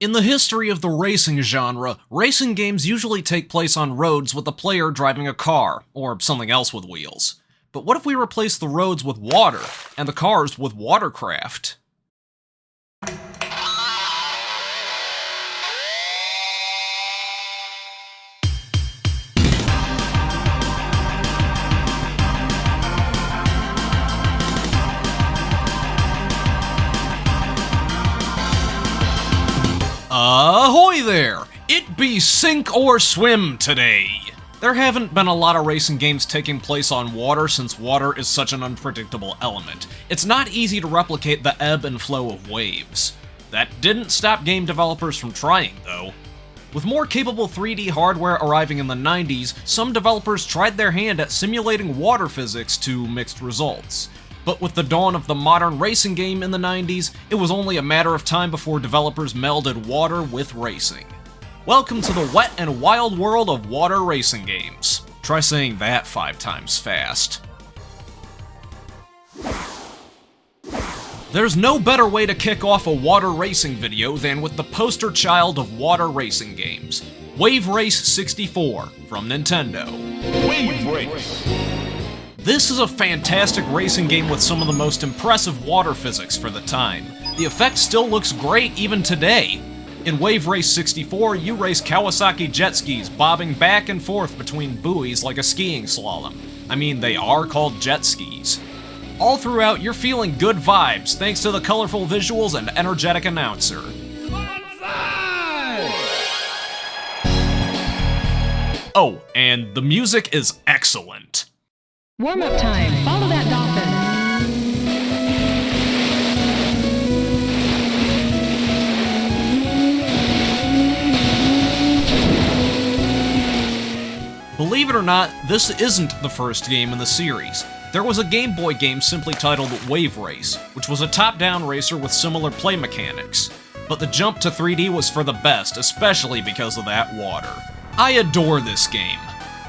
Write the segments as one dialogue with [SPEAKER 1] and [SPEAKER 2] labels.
[SPEAKER 1] In the history of the racing genre, racing games usually take place on roads with the player driving a car, or something else with wheels. But what if we replace the roads with water, and the cars with watercraft? Ahoy there! It be sink or swim today! There haven't been a lot of racing games taking place on water since water is such an unpredictable element. It's not easy to replicate the ebb and flow of waves. That didn't stop game developers from trying, though. With more capable 3D hardware arriving in the 90s, some developers tried their hand at simulating water physics to mixed results. But with the dawn of the modern racing game in the 90s, it was only a matter of time before developers melded water with racing. Welcome to the wet and wild world of water racing games. Try saying that 5 times fast. There's no better way to kick off a water racing video than with the poster child of water racing games, Wave Race 64 from Nintendo.
[SPEAKER 2] Wave Race!
[SPEAKER 1] This is a fantastic racing game with some of the most impressive water physics for the time. The effect still looks great even today. In Wave Race 64, you race Kawasaki jet skis, bobbing back and forth between buoys like a skiing slalom. I mean, they are called jet skis. All throughout, you're feeling good vibes thanks to the colorful visuals and energetic announcer. Oh, and the music is excellent.
[SPEAKER 3] Warm-up time. Follow that Dolphin.
[SPEAKER 1] Believe it or not, this isn't the first game in the series. There was a Game Boy game simply titled Wave Race, which was a top-down racer with similar play mechanics. But the jump to 3D was for the best, especially because of that water. I adore this game.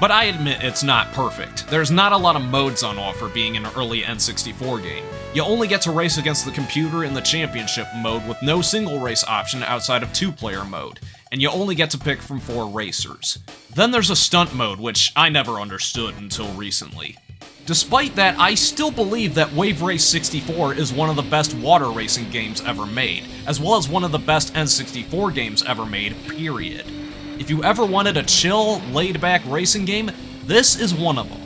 [SPEAKER 1] But I admit it's not perfect. There's not a lot of modes on offer being an early N64 game. You only get to race against the computer in the championship mode with no single race option outside of 2-player mode, and you only get to pick from 4 racers. Then there's a stunt mode, which I never understood until recently. Despite that, I still believe that Wave Race 64 is one of the best water racing games ever made, as well as one of the best N64 games ever made, period. If you ever wanted a chill, laid-back racing game, this is one of them.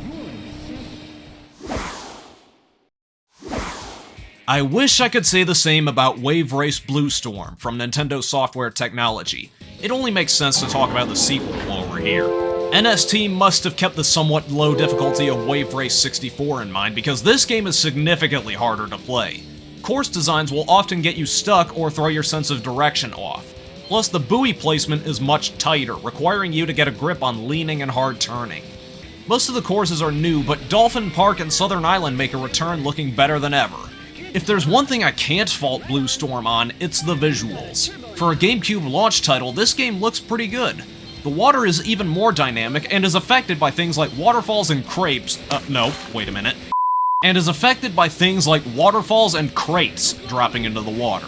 [SPEAKER 1] I wish I could say the same about Wave Race Blue Storm from Nintendo Software Technology. It only makes sense to talk about the sequel while we're here. NST must have kept the somewhat low difficulty of Wave Race 64 in mind because this game is significantly harder to play. Course designs will often get you stuck or throw your sense of direction off. Plus, the buoy placement is much tighter, requiring you to get a grip on leaning and hard turning. Most of the courses are new, but Dolphin Park and Southern Island make a return looking better than ever. If there's one thing I can't fault Blue Storm on, it's the visuals. For a GameCube launch title, this game looks pretty good. The water is even more dynamic and is affected by things like waterfalls and crates. And is affected by things like waterfalls and crates dropping into the water.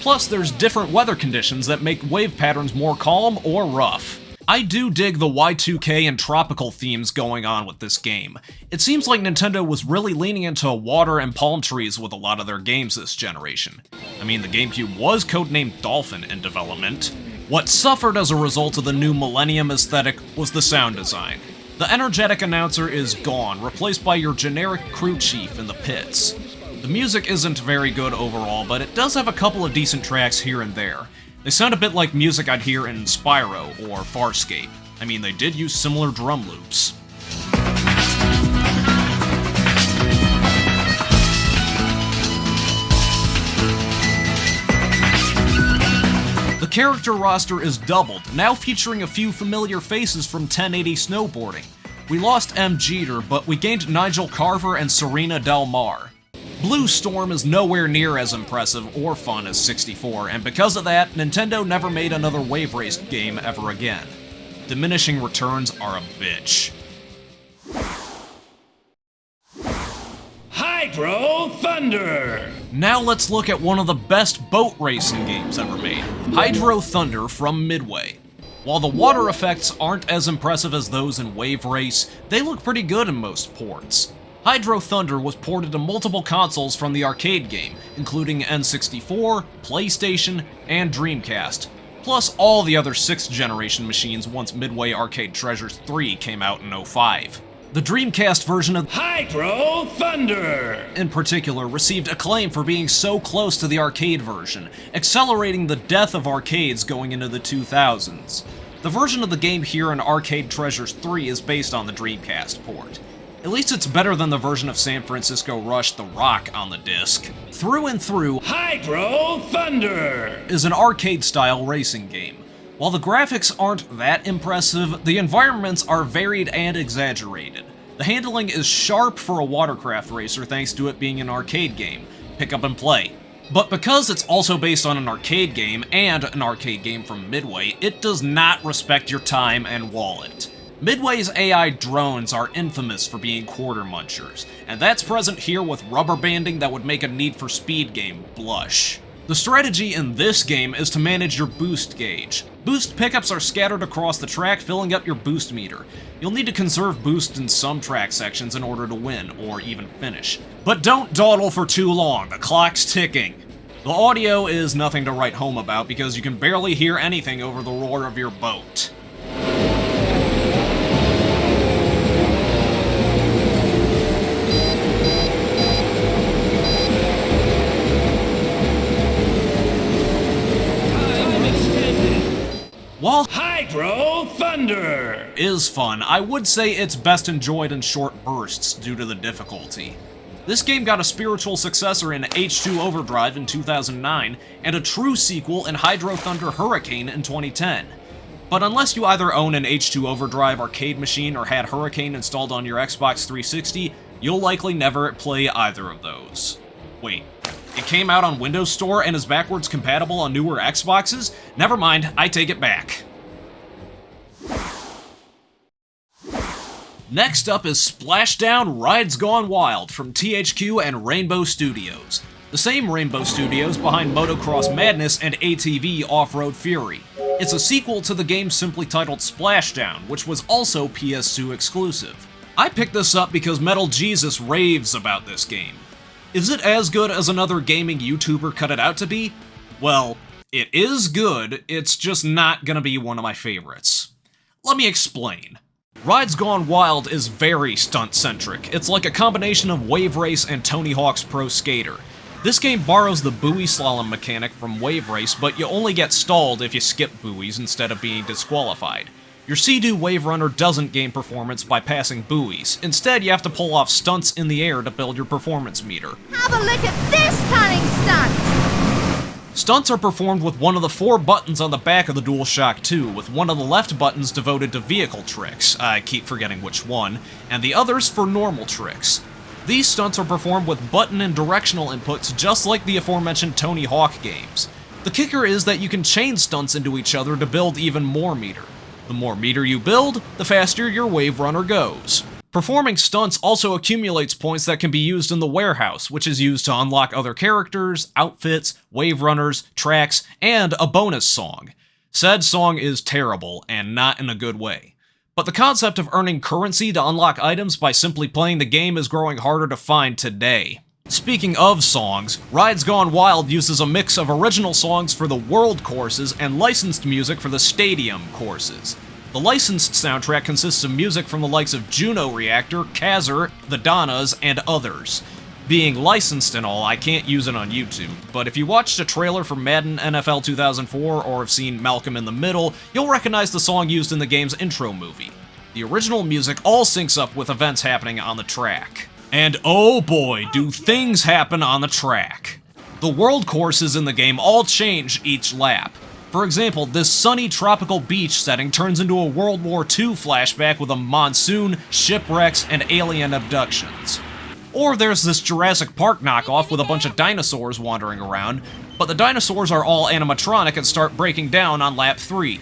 [SPEAKER 1] Plus, there's different weather conditions that make wave patterns more calm or rough. I do dig the Y2K and tropical themes going on with this game. It seems like Nintendo was really leaning into water and palm trees with a lot of their games this generation. I mean, the GameCube was codenamed Dolphin in development. What suffered as a result of the new Millennium aesthetic was the sound design. The energetic announcer is gone, replaced by your generic crew chief in the pits. The music isn't very good overall, but it does have a couple of decent tracks here and there. They sound a bit like music I'd hear in Spyro or Farscape. I mean, they did use similar drum loops. The character roster is doubled, now featuring a few familiar faces from 1080 snowboarding. We lost M. Jeter, but we gained Nigel Carver and Serena Del Mar. Blue Storm is nowhere near as impressive or fun as 64, and because of that, Nintendo never made another Wave Race game ever again. Diminishing returns are a bitch.
[SPEAKER 2] Hi! Hydro Thunder!
[SPEAKER 1] Now let's look at one of the best boat racing games ever made, Hydro Thunder from Midway. While the water effects aren't as impressive as those in Wave Race, they look pretty good in most ports. Hydro Thunder was ported to multiple consoles from the arcade game, including N64, PlayStation, and Dreamcast, plus all the other 6th generation machines once Midway Arcade Treasures 3 came out in '05. The Dreamcast version of
[SPEAKER 2] Hydro Thunder!
[SPEAKER 1] in particular received acclaim for being so close to the arcade version, accelerating the death of arcades going into the 2000s. The version of the game here in Arcade Treasures 3 is based on the Dreamcast port. At least it's better than the version of San Francisco Rush The Rock on the disc. Through and through,
[SPEAKER 2] Hydro Thunder!
[SPEAKER 1] is an arcade-style racing game. While the graphics aren't that impressive, the environments are varied and exaggerated. The handling is sharp for a watercraft racer thanks to it being an arcade game. Pick up and play. But because it's also based on an arcade game and an arcade game from Midway, it does not respect your time and wallet. Midway's AI drones are infamous for being quarter munchers, and that's present here with rubber banding that would make a Need for Speed game blush. The strategy in this game is to manage your boost gauge. Boost pickups are scattered across the track, filling up your boost meter. You'll need to conserve boost in some track sections in order to win, or even finish. But don't dawdle for too long, the clock's ticking. The audio is nothing to write home about because you can barely hear anything over the roar of your boat. While
[SPEAKER 2] Hydro Thunder!
[SPEAKER 1] is fun, I would say it's best enjoyed in short bursts due to the difficulty. This game got a spiritual successor in H2 Overdrive in 2009, and a true sequel in Hydro Thunder Hurricane in 2010. But unless you either own an H2 Overdrive arcade machine or had Hurricane installed on your Xbox 360, you'll likely never play either of those. Wait. It came out on Windows Store and is backwards compatible on newer Xboxes? Never mind, I take it back. Next up is Splashdown Rides Gone Wild from THQ and Rainbow Studios. The same Rainbow Studios behind Motocross Madness and ATV Off-Road Fury. It's a sequel to the game simply titled Splashdown, which was also PS2 exclusive. I picked this up because Metal Jesus raves about this game. Is it as good as another gaming YouTuber cut it out to be? Well, it is good, it's just not gonna be one of my favorites. Let me explain. Rides Gone Wild is very stunt-centric. It's like a combination of Wave Race and Tony Hawk's Pro Skater. This game borrows the buoy slalom mechanic from Wave Race, but you only get stalled if you skip buoys instead of being disqualified. Your Sea-Doo WaveRunner doesn't gain performance by passing buoys. Instead, you have to pull off stunts in the air to build your performance meter.
[SPEAKER 4] Have a look at this cunning stunt!
[SPEAKER 1] Stunts are performed with one of the 4 buttons on the back of the DualShock 2, with one of the left buttons devoted to vehicle tricks, I keep forgetting which one, and the others for normal tricks. These stunts are performed with button and directional inputs just like the aforementioned Tony Hawk games. The kicker is that you can chain stunts into each other to build even more meter. The more meter you build, the faster your WaveRunner goes. Performing stunts also accumulates points that can be used in the warehouse, which is used to unlock other characters, outfits, WaveRunners, tracks, and a bonus song. Said song is terrible, and not in a good way. But the concept of earning currency to unlock items by simply playing the game is growing harder to find today. Speaking of songs, Rides Gone Wild uses a mix of original songs for the world courses and licensed music for the stadium courses. The licensed soundtrack consists of music from the likes of Juno Reactor, Kazzer, The Donnas, and others. Being licensed and all, I can't use it on YouTube, but if you watched a trailer for Madden NFL 2004 or have seen Malcolm in the Middle, you'll recognize the song used in the game's intro movie. The original music all syncs up with events happening on the track. And oh boy, do things happen on the track. The world courses in the game all change each lap. For example, this sunny tropical beach setting turns into a World War II flashback with a monsoon, shipwrecks, and alien abductions. Or there's this Jurassic Park knockoff with a bunch of dinosaurs wandering around, but the dinosaurs are all animatronic and start breaking down on lap 3.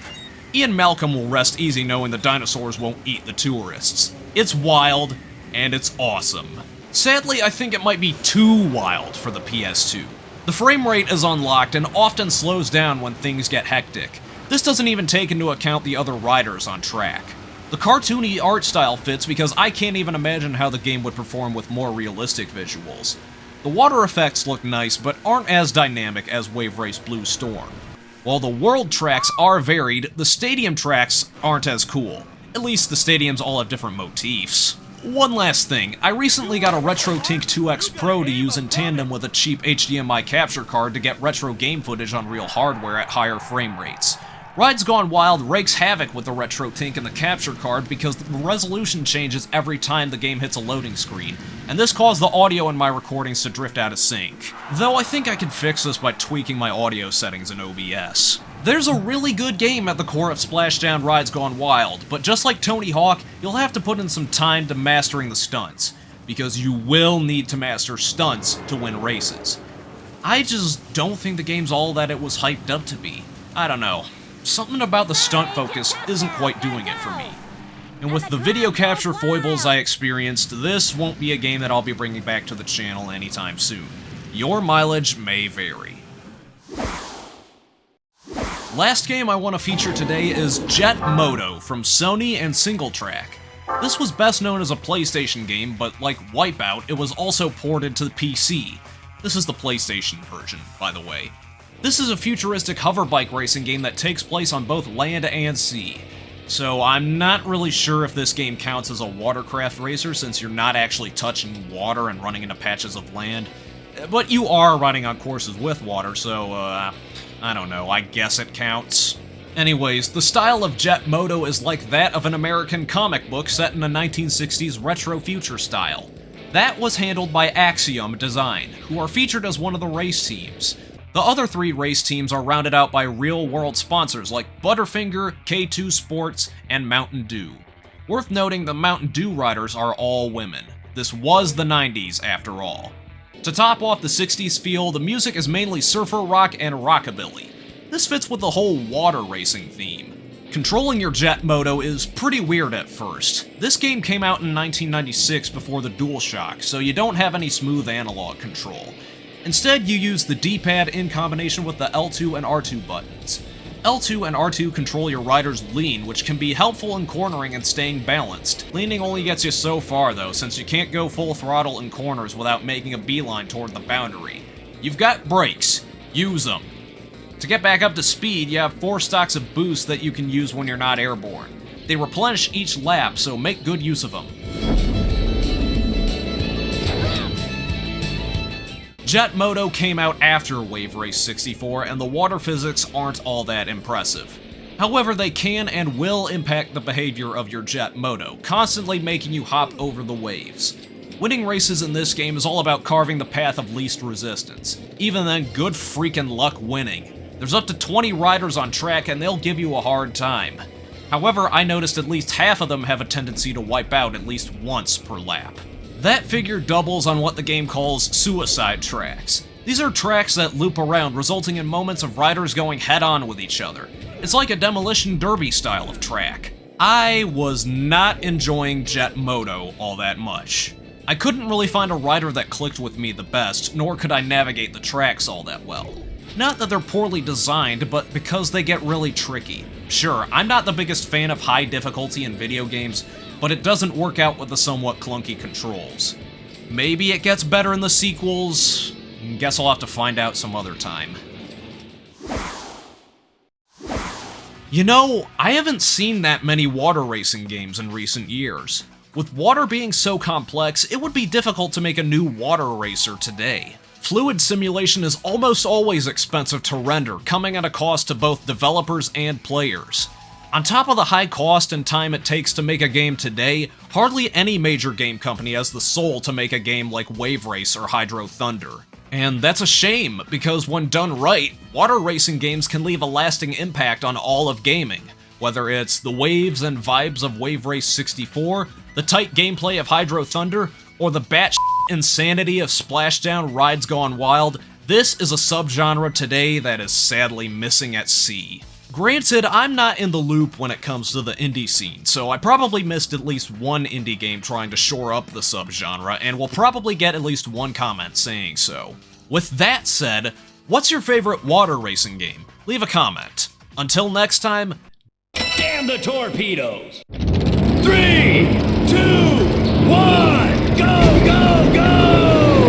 [SPEAKER 1] Ian Malcolm will rest easy knowing the dinosaurs won't eat the tourists. It's wild, and it's awesome. Sadly, I think it might be too wild for the PS2. The frame rate is unlocked and often slows down when things get hectic. This doesn't even take into account the other riders on track. The cartoony art style fits because I can't even imagine how the game would perform with more realistic visuals. The water effects look nice, but aren't as dynamic as Wave Race Blue Storm. While the world tracks are varied, the stadium tracks aren't as cool. At least the stadiums all have different motifs. One last thing, I recently got a RetroTink 2X Pro to use in tandem with a cheap HDMI capture card to get retro game footage on real hardware at higher frame rates. Rides Gone Wild rakes havoc with the RetroTink and the capture card because the resolution changes every time the game hits a loading screen, and this caused the audio in my recordings to drift out of sync. Though I think I can fix this by tweaking my audio settings in OBS. There's a really good game at the core of Splashdown Rides Gone Wild, but just like Tony Hawk, you'll have to put in some time to mastering the stunts, because you will need to master stunts to win races. I just don't think the game's all that it was hyped up to be. I don't know. Something about the stunt focus isn't quite doing it for me. And with the video capture foibles I experienced, this won't be a game that I'll be bringing back to the channel anytime soon. Your mileage may vary. Last game I want to feature today is Jet Moto from Sony and SingleTrack. This was best known as a PlayStation game, but like Wipeout, it was also ported to the PC. This is the PlayStation version, by the way. This is a futuristic hoverbike racing game that takes place on both land and sea. So I'm not really sure if this game counts as a watercraft racer since you're not actually touching water and running into patches of land. But you are running on courses with water, so I don't know, I guess it counts. Anyways, the style of Jet Moto is like that of an American comic book set in a 1960s retro future style. That was handled by Axiom Design, who are featured as one of the race teams. The other 3 race teams are rounded out by real-world sponsors like Butterfinger, K2 Sports, and Mountain Dew. Worth noting, the Mountain Dew riders are all women. This was the 90s, after all. To top off the 60s feel, the music is mainly surfer rock and rockabilly. This fits with the whole water racing theme. Controlling your Jet Moto is pretty weird at first. This game came out in 1996 before the DualShock, so you don't have any smooth analog control. Instead, you use the D-pad in combination with the L2 and R2 buttons. L2 and R2 control your rider's lean, which can be helpful in cornering and staying balanced. Leaning only gets you so far though, since you can't go full throttle in corners without making a beeline toward the boundary. You've got brakes. Use them. To get back up to speed, you have 4 stocks of boost that you can use when you're not airborne. They replenish each lap, so make good use of them. Jet Moto came out after Wave Race 64, and the water physics aren't all that impressive. However, they can and will impact the behavior of your Jet Moto, constantly making you hop over the waves. Winning races in this game is all about carving the path of least resistance. Even then, good freaking luck winning. There's up to 20 riders on track and they'll give you a hard time. However, I noticed at least half of them have a tendency to wipe out at least once per lap. That figure doubles on what the game calls suicide tracks. These are tracks that loop around, resulting in moments of riders going head-on with each other. It's like a demolition derby style of track. I was not enjoying Jet Moto all that much. I couldn't really find a rider that clicked with me the best, nor could I navigate the tracks all that well. Not that they're poorly designed, but because they get really tricky. Sure, I'm not the biggest fan of high difficulty in video games, but it doesn't work out with the somewhat clunky controls. Maybe it gets better in the sequels. Guess I'll have to find out some other time. You know, I haven't seen that many water racing games in recent years. With water being so complex, it would be difficult to make a new water racer today. Fluid simulation is almost always expensive to render, coming at a cost to both developers and players. On top of the high cost and time it takes to make a game today, hardly any major game company has the soul to make a game like Wave Race or Hydro Thunder. And that's a shame, because when done right, water racing games can leave a lasting impact on all of gaming. Whether it's the waves and vibes of Wave Race 64, the tight gameplay of Hydro Thunder, or the batshit insanity of Splashdown Rides Gone Wild, this is a subgenre today that is sadly missing at sea. Granted, I'm not in the loop when it comes to the indie scene, so I probably missed at least one indie game trying to shore up the subgenre, and will probably get at least one comment saying so. With that said, what's your favorite water racing game? Leave a comment. Until next time,
[SPEAKER 2] Damn the torpedoes! 3, 2, 1, go, go, go!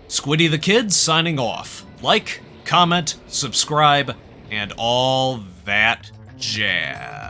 [SPEAKER 1] Squiddy the Kid signing off. Like, comment, subscribe, and all that jazz.